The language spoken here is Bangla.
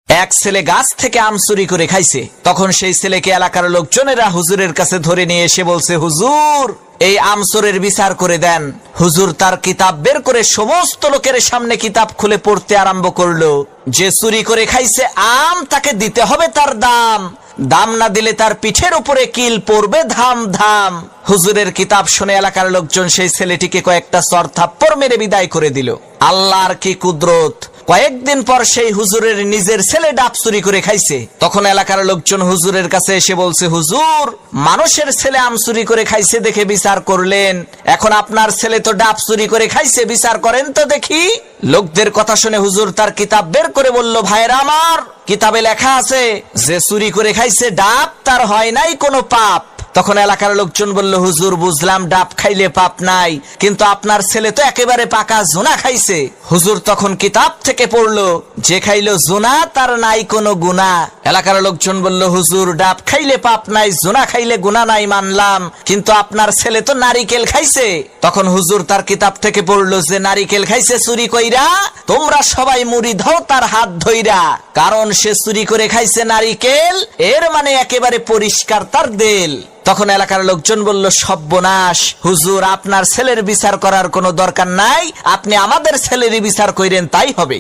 এক ছেলে গাছ থেকে আম চুরি করে খাইছে। তখন সেই ছেলেকে এলাকার লোকজনেরা হুজুরের কাছে ধরে নিয়ে এসে বলছে, হুজুর এই আম চোরের বিচার করে দেন। হুজুর তার কিতাব বের করে সমস্ত লোকের সামনে কিতাব খুলে পড়তে আরম্ভ করলো। যে চুরি করে খাইছে আম, তাকে দিতে হবে তার দাম, দাম না দিলে তার পিঠের উপরে কিল পড়বে ধাম ধাম। হুজুরের কিতাব শুনে এলাকার লোকজন সেই ছেলেটিকে কয়েকটা চর থাপ্পড় মেরে বিদায় করে দিল। আল্লাহর কি কুদরত! কয়েকদিন পর সেই হুজুরের নিজের ছেলে ডাব চুরি করে খাইছে। তখন এলাকার লোকজন হুজুরের কাছে এসে বলছে, হুজুর মানুষের ছেলে আম চুরি করে খাইছে দেখে বিচার করলেন, এখন আপনার ছেলে তো ডাব চুরি করে খাইছে, বিচার করেন তো দেখি। লোকদের কথা শুনে হুজুর তার কিতাব বের করে বলল, ভাইরা আমার, কিতাবে লেখা আছে যে চুরি করে খাইছে ডাব তার হয় নাই কোনো পাপ। তখন এলাকার লোকজন বলল, হুজুর বুঝলাম ডাব খাইলে পাপ নাই, কিন্তু আপনার ছেলে তো একেবারে পাকা জুনা খাইছে। হুজুর তখন কিতাব থেকে পড়লো, যে খাইলো জুনা তার নাই কোনো গুনাহ। এলাকার লোকজন বলল, হুজুর ডাব খাইলে পাপ নাই, জুনা খাইলে গুনাহ নাই মানলাম, কিন্তু আপনার ছেলে তো নারিকেল খাইছে। তখন হুজুর তার কিতাব থেকে পড়লো, যে নারিকেল খাইছে চুরি কইরা, তোমরা সবাই মুড়ি দাও তার হাত ধইরা, কারণ সে চুরি করে খাইছে নারিকেল, এর মানে একেবারে পরিষ্কার তার দেল। তখন এলাকার লোকজন বলল, সর্বনাশ, হুজুর আপনার ছেলের বিচার করার কোনো দরকার নাই, আপনি আমাদের ছেলেরই বিচার কইরেন তাই হবে।